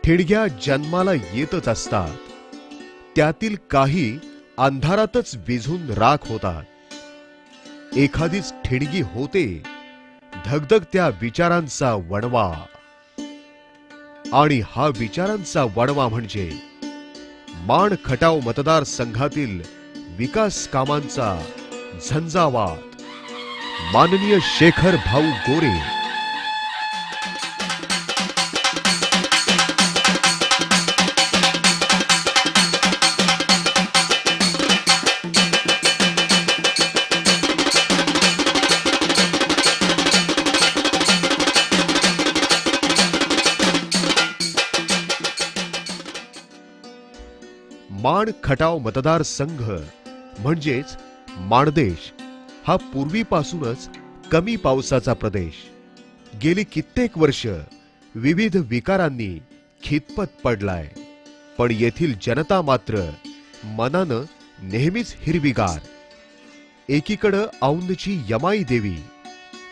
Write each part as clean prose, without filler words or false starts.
ठिणग्या जन्माला येतच असतात, त्यातील काही अंधारातच विझून राख होतात. एखादीच ठिणगी होते धगधगत्या विचारांचा वणवा, आणि हा विचारांचा वणवा म्हणजे माण खटाव मतदारसंघातील विकास कामांचा झंझावात. माननीय शेखर भाऊ गोरे. माण खटाव मतदारसंघ म्हणजेच माणदेश हा पूर्वीपासूनच कमी पावसाचा प्रदेश. गेली कित्येक वर्ष विविध विकारांनी खितपत पडलाय, पण येथील जनता मात्र मनानं नेहमीच हिरवीगार. एकीकडं औंधची यमाई देवी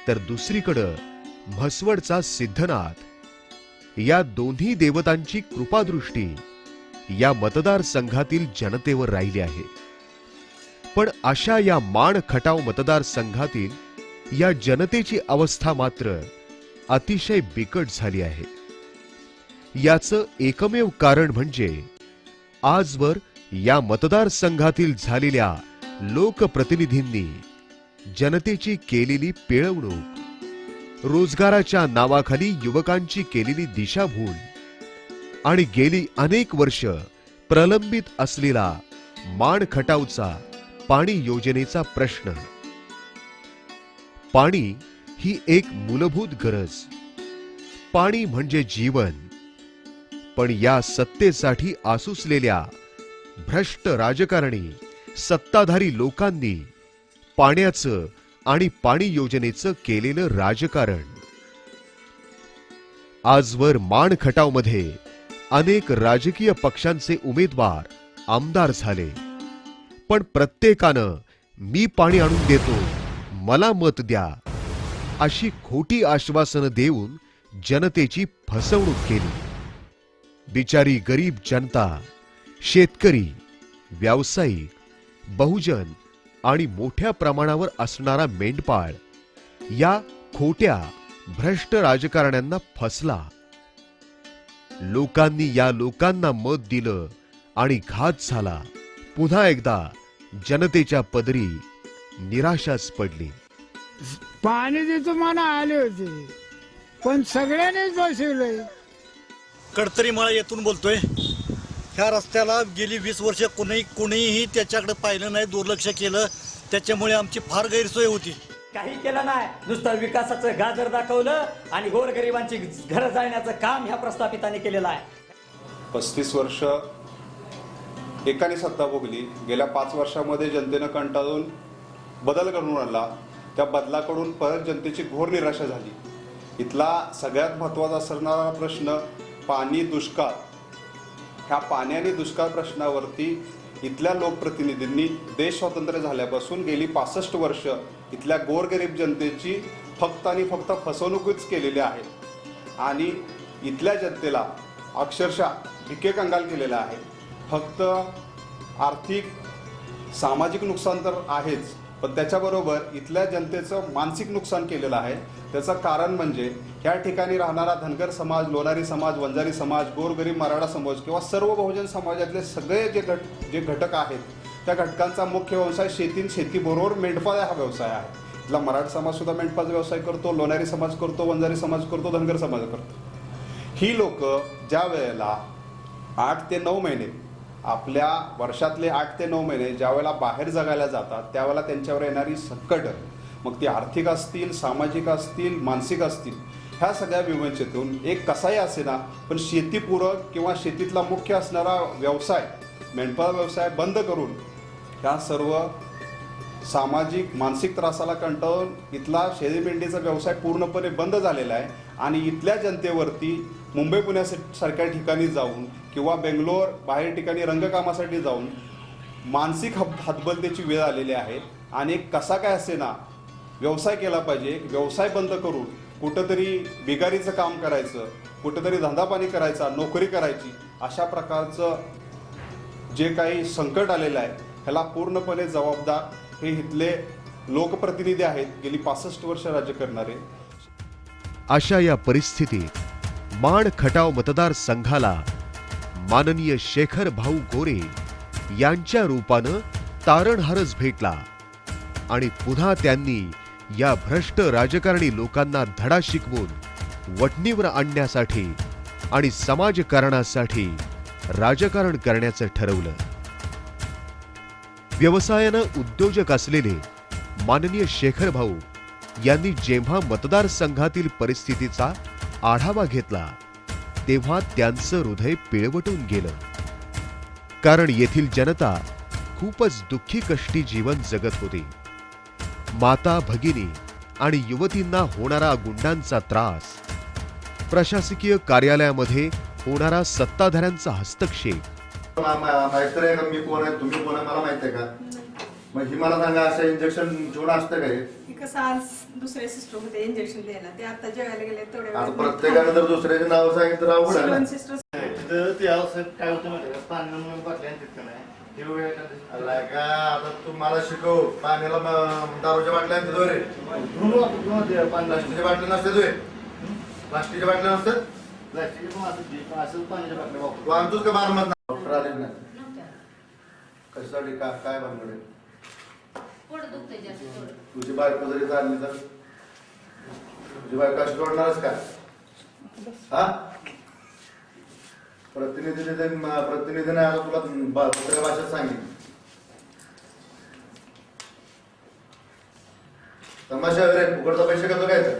तर दुसरीकडं म्हसवडचा सिद्धनाथ. या दोन्ही देवतांची कृपादृष्टी या मतदारसंघातील जनतेवर राहिली आहे. पण अशा या माण खटाव मतदारसंघातील या जनतेची अवस्था मात्र अतिशय बिकट झाली आहे. याचं एकमेव कारण म्हणजे आजवर या मतदारसंघातील झालेल्या लोकप्रतिनिधींनी जनतेची केलेली पिळवणूक, रोजगाराच्या नावाखाली युवकांची केलेली दिशाभूल आणि गेली अनेक वर्ष प्रलंबित असलेला माण खटावचा पाणी योजनेचा प्रश्न. पाणी ही एक मूलभूत गरज. पाणी म्हणजे जीवन. पण या सत्तेसाठी आसुसलेल्या भ्रष्ट राजकारणी सत्ताधारी लोकांनी पाण्याचं आणि पाणी योजनेचं केलेलं राजकारण. आजवर माण खटावमध्ये अनेक राजकीय पक्षांचे उमेदवार आमदार झाले, पण प्रत्येकानं मी पाणी आणून देतो, मला मत द्या अशी खोटी आश्वासनं देऊन जनतेची फसवणूक केली. बिचारी गरीब जनता, शेतकरी, व्यावसायिक, बहुजन आणि मोठ्या प्रमाणावर असणारा मेंढपाळ या खोट्या भ्रष्ट राजकारण्यांना फसला. लोकांनी या लोकांना मत दिलं आणि घात झाला. पुन्हा एकदा जनतेच्या पदरी निराशाच पडली. पाणी देतो मला आले होते, पण सगळ्यांनीच बसवलंय. कडतरी मला येथून बोलतोय. ह्या रस्त्याला गेली 20 वर्ष कोणीही त्याच्याकडे पाहिलं नाही, दुर्लक्ष केलं. त्याच्यामुळे आमची फार गैरसोय होती. काही केलं नाही, नुसतं विकासाचं गाजर दाखवलं आणि गोरगरिबांची घरं जाळण्याचं काम ह्या प्रस्थापितांनी केलेलं आहे. 35 वर्ष एकाने सत्ता भोगली. गेल्या 5 वर्षामध्ये जनतेनं कंटाळून बदल घडवून आणला. त्या बदलाकडून परत जनतेची घोर निराशा झाली. इथला सगळ्यात महत्त्वाचा असणारा प्रश्न पाणी, दुष्काळ. ह्या पाणी आणि दुष्काळ प्रश्नावरती इथल्या लोकप्रतिनिधींनी देश स्वातंत्र्य झाल्यापासून गेली 65 वर्ष इथल्या गोरगरीब जनतेची फक्त आणि फक्त फसवणूकच केलेली आहे आणि इथल्या जनतेला अक्षरशः भिके कंगाल केलेला आहे. फक्त आर्थिक सामाजिक नुकसान तर आहेच, पण त्याच्याबरोबर इथल्या जनतेचं मानसिक नुकसान केलेलं आहे. त्याचं कारण म्हणजे ह्या ठिकाणी राहणारा धनगर समाज, लोणारी समाज, वंजारी समाज, गोरगरीब मराठा समाज किंवा सर्व बहुजन समाजातले सगळे जे घटक आहेत त्या घटकांचा मुख्य व्यवसाय शेती, शेतीबरोबर मेंढपाळ हा व्यवसाय आहे. इथला मराठा समाज सुद्धा मेंढपाळाचा व्यवसाय करतो, लोणारी समाज करतो, वंजारी समाज करतो, धनगर समाज करतो. ही लोक ज्या वेळेला 8 ते 9 महिने आपल्या वर्षातले 8 ते 9 महिने ज्या वेळेला बाहेर जगायला जातात त्यावेळेला त्यांच्यावर येणारी संकट, मग ती आर्थिक असतील, सामाजिक असतील, मानसिक असतील, ह्या सगळ्या विवंचनेतून एक कसाही असेना पण शेतीपूरक किंवा शेतीतला मुख्य असणारा व्यवसाय मेंढपाळ व्यवसाय बंद करून ह्या सर्व सामाजिक मानसिक त्रासाला कंटाळून इथला शेळी मेंढीचा व्यवसाय पूर्णपणे बंद झालेला आहे. आणि इथल्या जनतेवरती मुंबई पुण्यासारख्या ठिकाणी जाऊन किंवा बेंगलोर बाहेर ठिकाणी रंगकामासाठी जाऊन मानसिक हतबलतेची वेळ आलेली आहे. आणि कसा काय असेना व्यवसाय केला पाहिजे, व्यवसाय बंद करून कुठंतरी बिगारीचं काम करायचं, कुठंतरी धंदापाणी करायचा, नोकरी करायची, अशा प्रकारचं जे काही संकट आलेलं आहे ह्याला पूर्णपणे जबाबदार हे इथले लोकप्रतिनिधी आहेत, गेली 65 वर्ष राज्य करणारे. अशा या परिस्थितीत माण खटाव मतदारसंघाला माननीय शेखर भाऊ गोरे यांच्या रूपानं तारणहारच भेटला आणि पुन्हा त्यांनी या भ्रष्ट राजकारणी लोकांना धडा शिकवून वटणीवर आणण्यासाठी आणि समाजकारणासाठी राजकारण करण्याचं ठरवलं. व्यवसायानं उद्योजक असलेले माननीय शेखर भाऊ यांनी जेव्हा मतदारसंघातील परिस्थितीचा आढावा घेतला तेव्हा त्यांचं हृदय पिळवटून गेलं. कारण येथील जनता खूपच दुःखी कष्टी जीवन जगत होती. माता भगिनी आणि युवतींना होणारा गुंडांचा त्रास, प्रशासकीय कार्यालयामध्ये होणारा सत्ताधाऱ्यांचा हस्तक्षेप, माहिती आहे का मी कोण आहे, तुम्ही कोण आहे मला माहिती आहे का? मग ही मला सांगा, असं इंजेक्शन घेऊन असतं का हे? कसं आज दुसरे सिस्टर होते इंजेक्शन द्यायला, ते आता जेवायला गेले तेवढे आता प्रत्येकानं जर दुसऱ्याचे नाव सांगितलं तर अवघड आहे ना. सिस्टर ते औषध काय होतं माहिती आहे का? पाणी बाटल्या तिथं नाही हे वेळ आला का? आता तू मला शिकव, पाण्याला दारूच्या बाटल्या आणते तो रे, प्लास्टिकच्या बाटल्या नसते तुझे, प्लास्टिकच्या बाटल्या नसतात, असं पाण्याच्या बाटल्या वापरतो. तू आणतोस का बारमत? डॉक्टर आले नाही कशासाठी? काय भानगड आहे? तुझी बायको जरी चालली तर तुझी बायको अशी सोडणारच का? हा, प्रतिनिधीने आता तुला दुसऱ्या भाषेत सांगितलं. तमाशा रे, फुकटचा पैसे घेतो काय तर?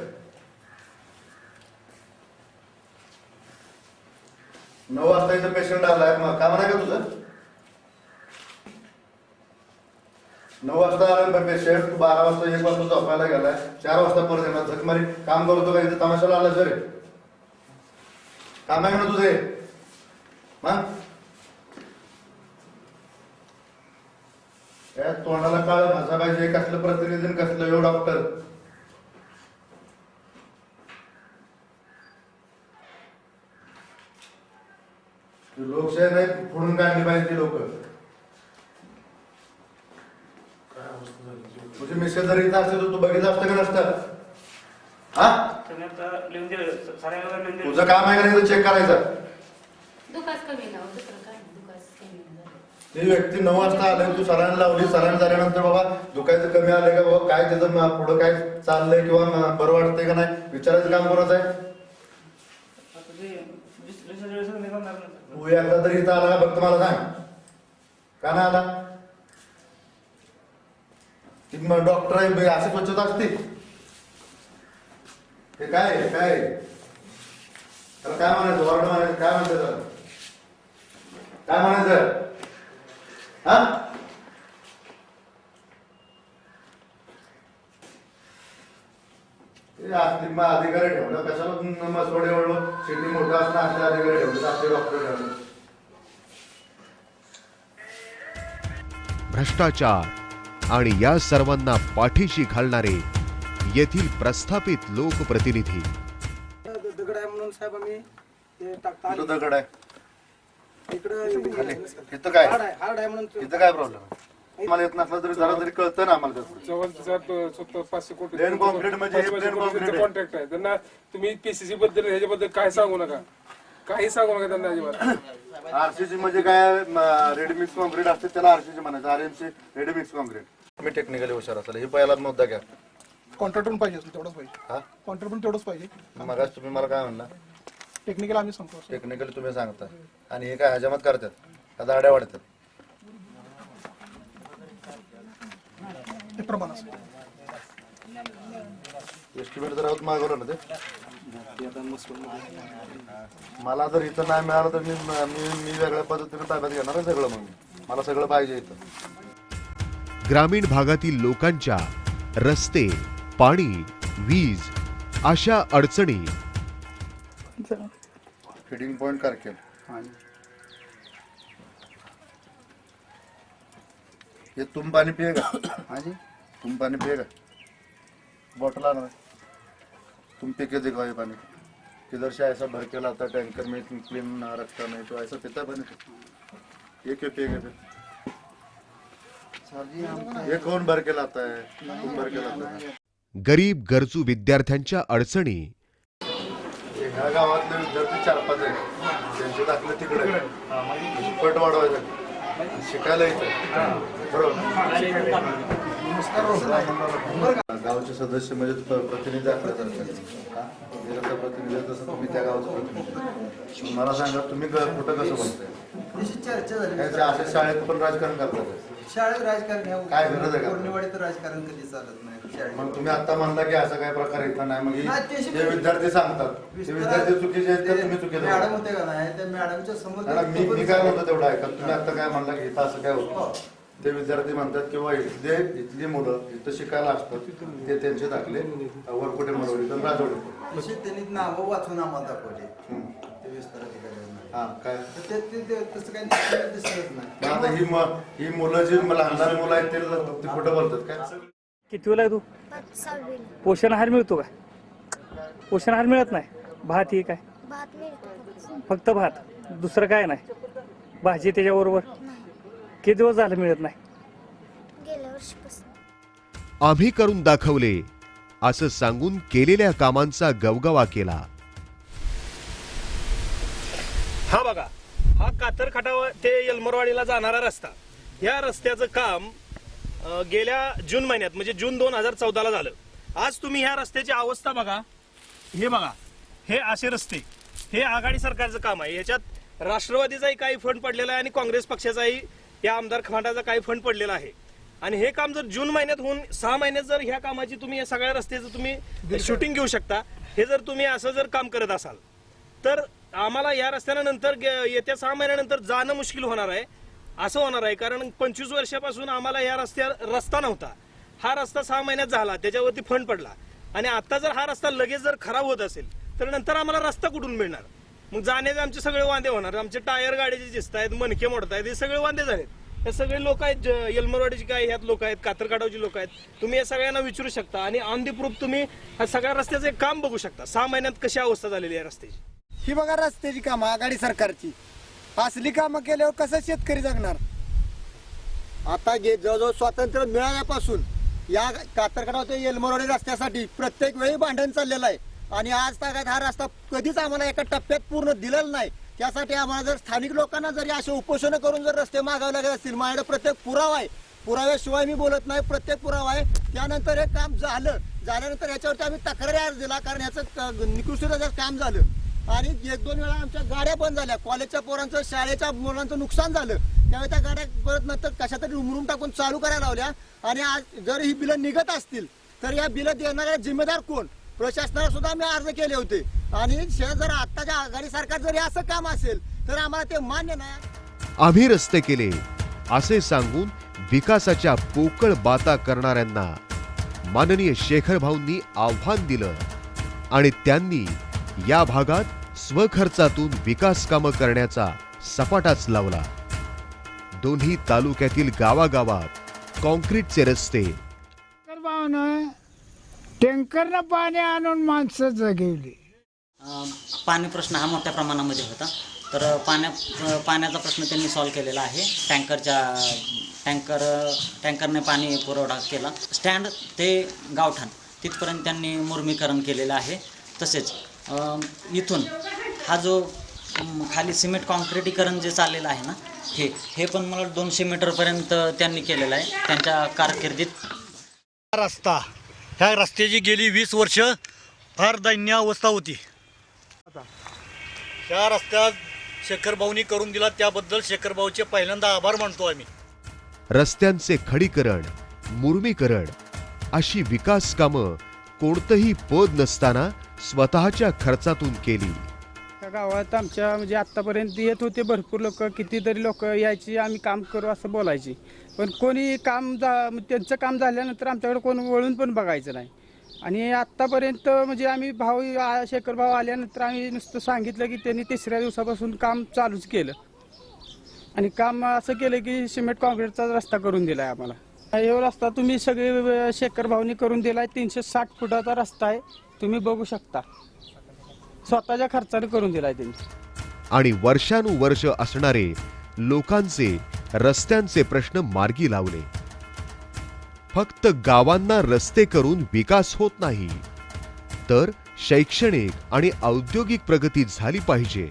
9 वाजता इथं पेशंट आलाय, मग काम नाही का तुझं? 9 वाजता आला पेशंट, तू 12 वाजता 1 वाजता झोपायला गेलाय, 4 वाजता परत येणार झकमारी काम करतो का इथे? तमाशाला आला सर, काम आहे ना तुझे? मग तोंडाला काळ भाषा पाहिजे, कसलं प्रतिनिधी कसलं येऊ डॉक्टर? लोकशाही नाही फोडून काढली पाहिजे ती लोक. तुझी मिसेस जरी इथं असते तर तू बघितलं असतं का नसतं? हा, तुझं काम आहे का नाही चेक करायचं? ती व्यक्ती 9 वाजता आले, तू सरांनी लावली, सरांनी झाल्यानंतर बाबा दुखायचं कमी आलंय का बाबा, काय त्याचं पुढं काय चाललंय किंवा बरं वाटतंय का नाही विचारायचं काम कोणाचं आहे? तू एकदा तरी इथं आला का? फक्त मला सांग, का नाही आला? डॉक्टर आहे अशी स्वच्छता असते? हे काय काय त्याला काय म्हणायचं? वॉर्ड म्हणायचं? काय म्हणतात? काय म्हणायचं? हा, अधिकारी ठेवलं कशाला? मसवडे एवढं सिटी मोठं असणं, असले अधिकारी ठेवले, असले डॉक्टर ठेवले. भ्रष्टाचार आणि या सर्वांना पाठीशी घालणारे येथील प्रस्थापित लोकप्रतिनिधी. दगड आहे म्हणून साहेब आम्ही ते टाकता. कुठं दगड आहे? इकडं इथं काय हार्ड आहे म्हणून इथं काय प्रॉब्लेम आहे? मला येत नसलं तरी जरा तरी कळतं ना आम्हाला. जवळ 500 कोटी प्लेन कॉन्क्रीट म्हणजे हे प्लेन कॉन्क्रीट कॉन्ट्रॅक्ट आहे त्यांना. तुम्ही पीसीसी बद्दल ह्याच्याबद्दल काय सांगू नका, काही सांगू नका त्यांना अजिबात. आरसीसी म्हणजे काय? रेडी मिक्स कॉन्क्रीट असते, त्याला आरसीसी म्हणायचं, आरएमसी रेडी मिक्स कॉन्क्रीट. मी टेक्निकली हुशार असेल, हे पहिला मुद्दा घ्या. कॉन्ट्रॅक्ट पण पाहिजे तेवढंच पाहिजे. हा, कॉन्ट्रॅक्ट पण तेवढंच पाहिजे. मग तुम्ही मला काय म्हणला? टेक्निकल आम्ही सांगतो. टेक्निकली तुम्ही सांगता आणि हे काय हजामत करतात का दाड्या वाढतात? ते प्रमाण असं एस्टिमेट जर मागवलं ना ते मला जर इथं नाही मिळालं तर मी वेगळ्या पद्धतीने ताब्यात घेणार आहे सगळं. मग मला सगळं पाहिजे इथं. ग्रामीण भागातील लोकांच्या रस्ते, पाणी, वीज अशा अडचणी फीडिंग पॉइंट कारकेल ये तुम पानी पिएगा? हाँ जी, तुम पानी पिएगा? बॉटल आना है तुम पी के दिखाओ ये पानी किधर से ऐसा भर के लाता टैंकर में क्लीन रखता नहीं तो ऐसा पीता पानी ये क्यों पिएगा फिर? ये कौन भर के लाता है? तुम भर के लाता है? गरीब गरजू विद्यार्थ्यांच्या अडचणी ह्या गावातले विद्यार्थी 4-5 आहेत त्यांचे दाखले तिकडे पट वाढवायचं शिकायला येतं बरोबर. गावचे सदस्य म्हणजे प्रतिनिधी आपल्यासारखे प्रतिनिधी तसं तुम्ही त्या गावचं प्रतिनिधी. मला सांगा तुम्ही कुठं कसं बनताय? चर्चा झाली अशा शाळेत पण राजकारण करतात. शाळेत राजकारण काय गरज आहे का? पूर्णिवाडीत राजकारण कधी चालत नाही. मग तुम्ही आता म्हणला की असा काय प्रकार इथं नाही मग नाही, ते जे विद्यार्थी सांगतात ते विद्यार्थी चुकीचे आहेत का तुम्ही चुकीचे मॅडम आहेत? होते का नाही त्या मॅडमच्या समोर मी काय म्हणतो तेवढं आहे का तुम्ही आता काय म्हणला की इथं असं काय होतं ते विद्यार्थी म्हणतात किंवा इथली मुलं इथं शिकायला असतात ते त्यांचे दाखले वरकुटे मरवली तर राजवडे त्यांनी नावं वाचून आम्हाला दाखवले ते विस्तार अधिकारी. हा काय तसं काही दिसत नाही. आता ही मुलं जी लहान मुलं आहेत ते कुठं बोलतात काय? कितवीला आहे तू? पोषण आहार मिळतो का? पोषण आहार मिळत नाही. भात ही काय? फक्त भात, दुसरं काय नाही. भाजी त्याच्याबरोबर किती दिवस झालं मिळत नाही? आम्ही करून दाखवले असं सांगून केलेल्या कामांचा गवगवा केला. हा बघा, हा कातरखाटा ते येलमरवाडीला जाणारा रस्ता. या रस्त्याचं काम गेल्या जून महिन्यात म्हणजे जून 2014 झालं. आज तुम्ही ह्या रस्त्याची अवस्था बघा. हे बघा, हे असे रस्ते, हे आघाडी सरकारचं काम आहे. याच्यात राष्ट्रवादीचाही काही फंड पडलेला आहे आणि काँग्रेस पक्षाचाही या आमदार फंडाचा काही फंड पडलेला आहे. आणि हे काम जर जून महिन्यात होऊन 6 महिन्यात जर ह्या कामाची तुम्ही या सगळ्या रस्त्याचं तुम्ही शूटिंग घेऊ शकता. हे जर तुम्ही असं जर काम करत असाल तर आम्हाला या रस्त्यानंतर येत्या 6 महिन्यानंतर जाणं मुश्किल होणार आहे. असं होणार आहे कारण 25 वर्षापासून आम्हाला या रस्ता नव्हता. हा रस्ता 6 महिन्यात झाला, त्याच्यावरती फंड पडला. आणि आता जर हा रस्ता लगेच जर खराब होत असेल तर नंतर आम्हाला रस्ता कुठून मिळणार? मग जाण्याचे आमचे सगळे वांदे होणार. आमचे टायर गाड्याचे दिसत आहेत, मणके मोडत आहेत, हे सगळे वांदे झालेत. हे सगळे लोक आहेत, येलमरवाडीचे काय ह्यात लोक आहेत, कातरखाटावची लोक आहेत. तुम्ही या सगळ्यांना विचारू शकता आणि ऑन दी प्रूफ तुम्ही हा सगळ्या रस्त्याचं एक काम बघू शकता. 6 महिन्यात कशी अवस्था झालेली आहे रस्त्याची. ही बघा रस्त्याची कामं आघाडी सरकारची. असली कामं केल्यावर कसं शेतकरी जगणार? आता जवळजवळ स्वातंत्र्य मिळाल्यापासून या कातरखाटा ते येलमरवाडी रस्त्यासाठी प्रत्येक वेळी भांडण चाललेलं आहे. आणि आज तागात हा रस्ता कधीच आम्हाला एका टप्प्यात पूर्ण दिलेला नाही. त्यासाठी आम्हाला जर स्थानिक लोकांना जरी असे उपोषण करून जर रस्ते मागावे लागत असतील, माझ्याकडे प्रत्येक पुरावा आहे. पुराव्याशिवाय मी बोलत नाही, प्रत्येक पुरावा आहे. त्यानंतर हे काम झाल्यानंतर याच्यावरती आम्ही तक्रारी अर्ज दिला कारण याचं निकृष्ट काम झालं. आणि 1-2 वेळा आमच्या गाड्या बंद झाल्या. कॉलेजच्या पोरांचं, शाळेच्या मुलांचं नुकसान झालं. त्यावेळी त्या गाड्या परत नंतर कशातरी उमरून टाकून चालू करायला लावल्या. आणि आज जर ही बिलं निघत असतील तर या बिलं देणाऱ्या जिम्मेदार कोण? प्रशासनाला सुद्धा आम्ही अर्ज केले होते. आणि जर आत्ताच्या आघाडी सरकार जरी असं काम असेल तर आम्हाला ते मान्य नाही. आम्ही रस्ते केले असे सांगून विकासाच्या पोकळ बाता करणाऱ्यांना माननीय शेखर भाऊंनी आव्हान दिलं आणि त्यांनी या भागात स्वखर्चातून विकास कामं करण्याचा सपाटाच लावला. दोन्ही तालुक्यातील गावागावात कॉन्क्रीटचे रस्ते, टँकरनं पाणी आणून माणसं जगवली. पाणी प्रश्न हा मोठ्या प्रमाणामध्ये होता. तर पाण्याचा प्रश्न त्यांनी सॉल्व्ह केलेला आहे. टँकरने पाणी पुरवठा केला. स्टँड ते गावठाण तिथपर्यंत त्यांनी मुरमीकरण केलेलं आहे. तसेच इथून हा जो खाली सिमेंट कॉन्क्रिटीकरण जे चाललेलं आहे ना, हे पण मला 200 मीटरपर्यंत त्यांनी केलेलं आहे त्यांच्या कारकिर्दीत. रस्ता, ह्या रस्त्याची गेली 20 वर्ष फार दैन्य अवस्था होती. ह्या रस्त्यात शेखर भाऊनी करून दिला, त्याबद्दल शेखर भाऊचे पहिल्यांदा आभार मानतो आम्ही. रस्त्यांचे खडीकरण, मुरमीकरण अशी विकास कामं कोणतंही पद नसताना स्वतःच्या खर्चातून केली. त्या गावात आमच्या म्हणजे आत्तापर्यंत येत होते भरपूर लोक, कितीतरी लोक यायची, आम्ही काम करू असं बोलायची. पण कोणी त्यांचं काम झाल्यानंतर आमच्याकडे कोण वळून पण बघायचं नाही. आणि आत्तापर्यंत म्हणजे आम्ही शेखर भाऊ आल्यानंतर आम्ही नुसतं सांगितलं की त्यांनी 3ऱ्या दिवसापासून काम चालूच केलं. आणि काम असं केलं की सिमेंट कॉन्क्रीटचा रस्ता करून दिला आहे आम्हाला. हा रस्ता तुम्ही सगळे शेखर भाऊनी करून दिला आहे. 360 फुटाचा रस्ता आहे. तुम्ही बघू शकता, स्वतःच्या खर्चाने करून दिलाय त्यांनी. आणि वर्षानुवर्ष असणारे लोकांचे रस्त्यांचे प्रश्न मार्गी लावले. फक्त गावांना रस्ते करून विकास होत नाही, तर शैक्षणिक आणि औद्योगिक प्रगती झाली पाहिजे.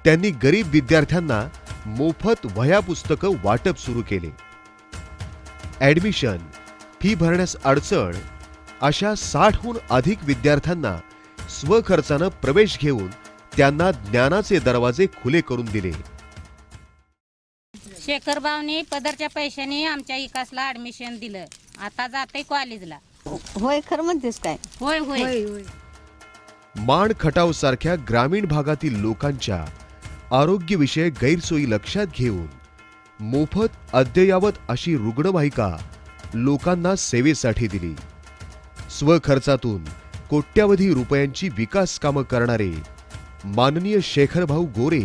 त्यांनी गरीब विद्यार्थ्यांना मोफत वह्या पुस्तकं वाटप सुरू केले. ऍडमिशन, फी भरण्यास अडचण अशा 60हून अधिक विद्यार्थ्यांना स्वखर्चानं प्रवेश घेऊन त्यांना ज्ञानाचे दरवाजे खुले करून दिले. शेखर भाऊनी पदरच्या पैशाने आमच्या इकासला ऍडमिशन दिलं. आता जाते कॉलेजला. होय, खरं म्हणतेस काय? होय होय. माण खटाव सारख्या ग्रामीण भागातील लोकांच्या आरोग्यविषयक गैरसोयी लक्षात घेऊन मोफत अद्ययावत अशी रुग्णवाहिका लोकांना सेवेसाठी दिली. स्वखर्चातून कोट्यावधी रुपयांची विकास कामं करणारे माननीय शेखरभाऊ गोरे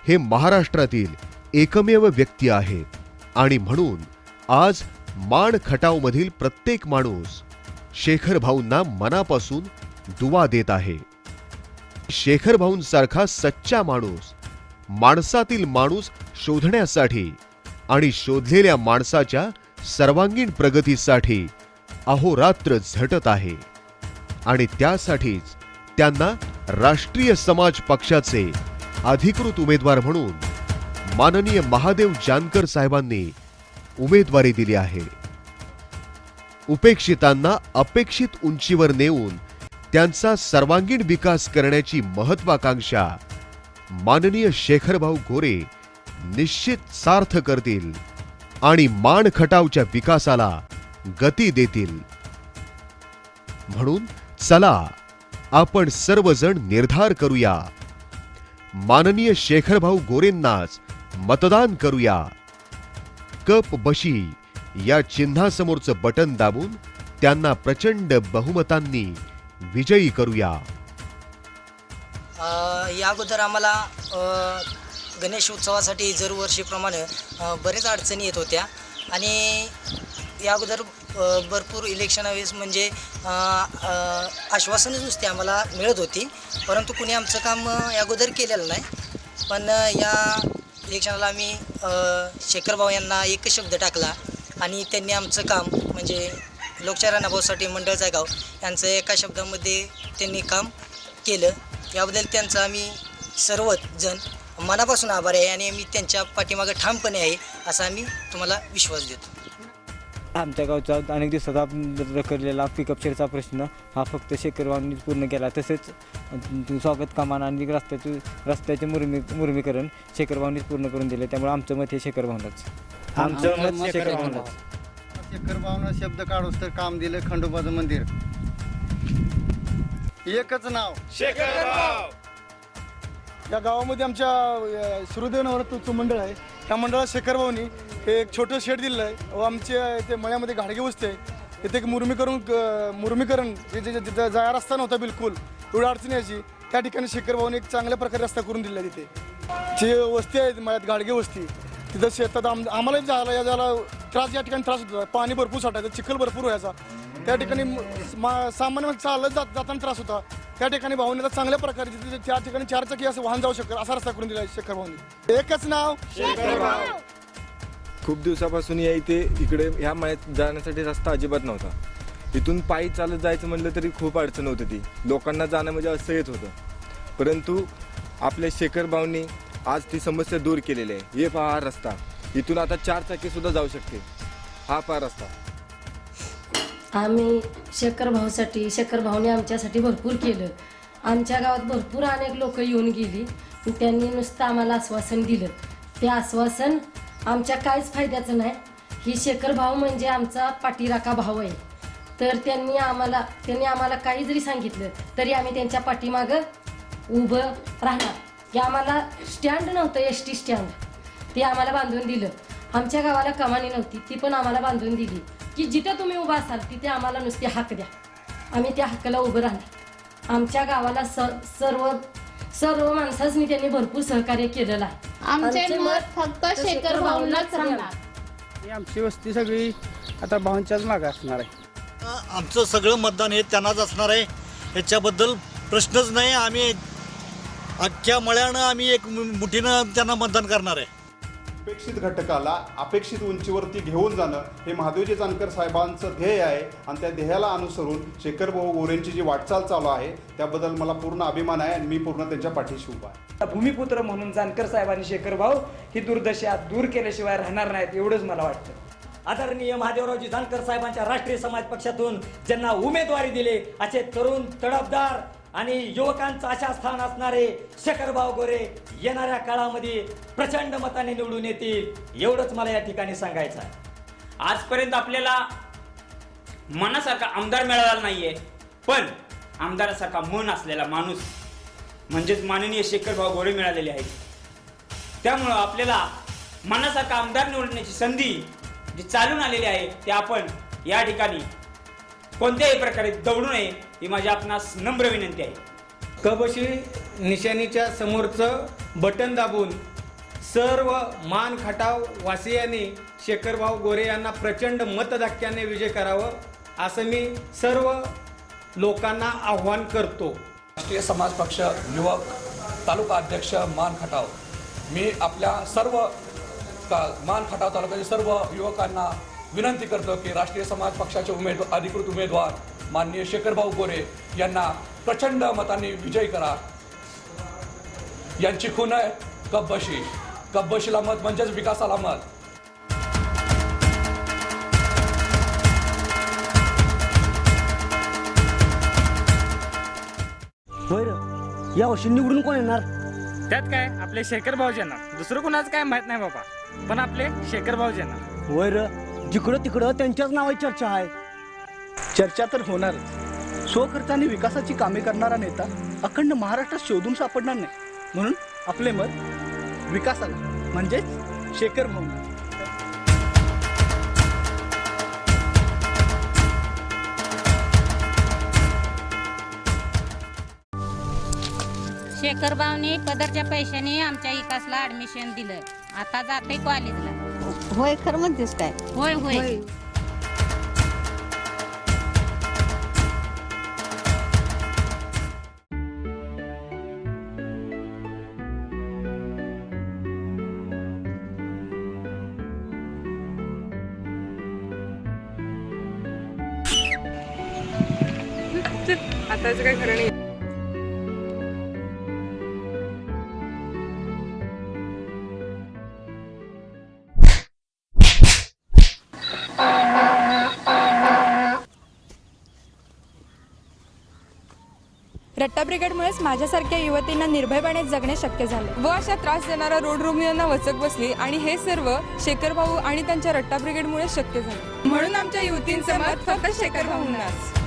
हे महाराष्ट्रातील एकमेव व्यक्ती आहेत. आणि म्हणून आज माण खटावमधील प्रत्येक माणूस शेखरभाऊंना मनापासून दुवा देत आहे. शेखरभाऊंसारखा सच्चा माणूस माणसातील माणूस शोधण्यासाठी आणि शोधलेल्या माणसाच्या सर्वांगीण प्रगतीसाठी अहोरात्र झटत आहे. आणि त्यासाठीच त्यांना राष्ट्रीय समाज पक्षाचे अधिकृत उमेदवार म्हणून माननीय महादेव जानकर साहेबांनी उमेदवारी दिली आहे. उपेक्षितांना अपेक्षित उंचीवर नेऊन त्यांचा सर्वांगीण विकास करण्याची महत्वाकांक्षा माननीय शेखरभाऊ गोरे निश्चित सार्थ करतील आणि माण खटावच्या विकासाला गती देतील. म्हणून चला आपण सर्वजण निर्धार करूया, माननीय शेखरभाऊ गोरेंनाच मतदान करूया. कप बशी या चिन्हासमोरचं बटन दाबून त्यांना प्रचंड बहुमतांनी विजयी करूया. या अगोदर आम्हाला गणेश उत्सवासाठी दरवर्षीप्रमाणे बरेच अडचणी येत होत्या आणि या अगोदर भरपूर इलेक्शन वेळेस म्हणजे आश्वासनच नुसते आम्हाला मिळत होती, परंतु कुणी आमचं काम या अगोदर केलेलं नाही. पण या इलेक्शनाला आम्ही शेखरभाऊ यांना एकच शब्द टाकला आणि त्यांनी आमचं काम म्हणजे लोकशाही राणाभाऊसाठी मंडळचा गाव यांचं एका शब्दामध्ये त्यांनी काम केलं. याबद्दल त्यांचा आम्ही सर्वजण मनापासून आभार आहे आणि मी त्यांच्या पाठीमागे ठामपणे आहे असा आम्ही तुम्हाला विश्वास देतो. आमच्या गावचा अनेक दिवसाचा रखडलेला पिकअप शेडचा प्रश्न हा फक्त शेखरभाऊंनीच पूर्ण केला. तसेच स्वागत कमान आणि रस्त्याचे मुरमीकरण शेखरभाऊंनीच पूर्ण करून दिले. त्यामुळे आमचं मत हे शेखरभाऊंनाच. आमचं मत शेखरभाऊंनाच. शेखरभाऊनं शब्द काढूस तर काम दिलं खंडोबाचं मंदिर. एकच नाव शेखरभाऊ. या गावामध्ये आमच्या सूर्यदेव नवरत्न मंडळ आहे. त्या मंडळात शेखरभाऊनी एक छोटं शेड दिलेलं आहे व आमच्या इथे मळ्यामध्ये घाडगे वस्ती आहे. तिथे एक मुरमीकरण जे जाया रस्ता नव्हता बिलकुल, एवढी अडचण यायची, त्या ठिकाणी शेखरभाऊने एक चांगल्या प्रकारे रस्ता करून दिला. तिथे जे वस्ती आहे मळ्यात घाडगे वस्ती, तिथं शेतात आम्हाला जायला त्रास, या ठिकाणी त्रास होता. पाणी भरपूर साठायचं, चिखल भरपूर व्हायचा. त्या ठिकाणी सामान्य चालत जाताना त्रास होता. त्या ठिकाणी भाऊने चांगल्या प्रकारे त्या ठिकाणी 4 चाकी असं वाहन जाऊ शकत असा रस्ता करून दिला शेखरभाऊने. एकच नाव शेखरभाऊ. खूप दिवसापासून या इकडे ह्या मळ्यात जाण्यासाठी रस्ता अजिबात नव्हता. इथून पायी चालत जायचं म्हणलं तरी खूप अडचण होती. ती लोकांना जाणं म्हणजे असं येत होतं. परंतु आपल्या शेखरभाऊंनी आज ती समस्या दूर केलेली आहे. हे पहा हा रस्ता, इथून आता 4 चाकी सुद्धा जाऊ शकते. हा पहा रस्ता. आम्ही शेखरभाऊने आमच्यासाठी भरपूर केलं. आमच्या गावात भरपूर अनेक लोक येऊन गेली. त्यांनी नुसतं आम्हाला आश्वासन दिलं. ते आश्वासन आमच्या काहीच फायद्याचं नाही. ही शेखरभाऊ म्हणजे आमचा पाठीराखा भाऊ आहे. तर त्यांनी आम्हाला काही जरी सांगितलं तरी आम्ही त्यांच्या पाठीमागं उभं राहणार. की आम्हाला स्टँड नव्हतं, ST स्टँड, ते आम्हाला बांधून दिलं. आमच्या गावाला कमानी नव्हती, ती पण आम्हाला बांधून दिली. की जिथं तुम्ही उभा असाल तिथे आम्हाला नुसते हाक द्या, आम्ही त्या हक्काला उभं राहणार. आमच्या गावाला सर्व माणसांनी त्यांनी भरपूर सहकार्य केलेलं आहे. आमचे मत फक्त शेखरभाऊंनाच राहणार. आमची वस्ती सगळी आता भाऊंच्याच मागे असणार आहे. आमचं सगळं मतदान हे त्यांनाच असणार आहे, याच्याबद्दल प्रश्नच नाही. आम्ही अख्ख्या मळ्यानं आम्ही एक मुठीनं त्यांना मतदान करणार आहे. अपेक्षित घटकाला अपेक्षित उंचीवरती घेऊन जाणं हे महादेवजी जानकर साहेबांचं ध्येय आहे आणि त्या ध्येयाला अनुसरून शेखर भाऊ गोरेंची जी वाटचाल चालू आहे त्याबद्दल मला पूर्ण अभिमान आहे आणि मी पूर्ण त्यांच्या पाठीशी उभा आहे. भूमिपुत्र म्हणून जानकर साहेबांनी शेखर भाऊ ही दुर्दशा दूर केल्याशिवाय राहणार नाहीत एवढंच मला वाटतं. आदरणीय महादेवरावजी जानकर साहेबांच्या राष्ट्रीय समाज पक्षातून ज्यांना उमेदवारी दिली असे तरुण तडफदार आणि युवकांचं आशा स्थान असणारे शेखरभाऊ गोरे येणाऱ्या काळामध्ये प्रचंड मताने निवडून येतील एवढंच मला या ठिकाणी सांगायचं आहे. आजपर्यंत आपल्याला मनासारखा आमदार मिळाला नाहीये, पण आमदारासारखा मन असलेला माणूस म्हणजेच माननीय शेखरभाऊ गोरे मिळालेले आहेत. त्यामुळं आपल्याला मनासारखा आमदार निवडण्याची संधी जी चालून आलेली आहे ते आपण या ठिकाणी कोणत्याही प्रकारे दौडू नये ही माझी आपणास नम्र विनंती आहे. कबशी निशाणीच्या समोरचं बटन दाबून सर्व मान खटाव वासियांनी शेखरभाऊ गोरे यांना प्रचंड मतधक्क्याने विजय करावं असं मी सर्व लोकांना आव्हान करतो. राष्ट्रीय समाज पक्ष युवक तालुका अध्यक्ष मान खटाव, मी आपल्या सर्व मान खटाव तालुक्यातील सर्व युवकांना विनंती करतो की राष्ट्रीय समाज पक्षाचे अधिकृत उमेदवार माननीय शेखरभाऊ गोरे यांना प्रचंड मतांनी विजयी करा. यांची खून आहे कब्बशी, कब्बशीला मत म्हणजेच विकासाला मत. या वर्षी निवडून कोण येणार? त्यात काय आपले शेखर भाऊ येणार, दुसरं कोणाचं काय माहित नाही बाबा, पण आपले शेखर भाऊ येणार. वर जिकडं तिकडं त्यांच्याच नावाची चर्चा आहे. चर्चा तर होणारच. स्वखर्चाने विकासाची कामे करणारा नेता अखंड महाराष्ट्रात शोधून सापडणार नाही, म्हणून आपले मत विकासाला म्हणजेच शेखर भाऊ. शेखर भाऊनी पदरच्या पैशाने आमच्या विकासला ऍडमिशन दिलं, आता जाते कॉलेजला. होय, खरं म्हणतेस काय? होय होय. आताच काय खरं नाही. रट्टा ब्रिगेडमुळेच माझ्यासारख्या युवतींना निर्भयपणे जगणे शक्य झाले व अशा त्रास देणाऱ्या रोड रोमियांना वचक बसली आणि हे सर्व शेखर भाऊ आणि त्यांच्या रट्टा ब्रिगेडमुळे शक्य झाले. म्हणून आमच्या युवतींचं मत फक्त शेखर भाऊंनाच.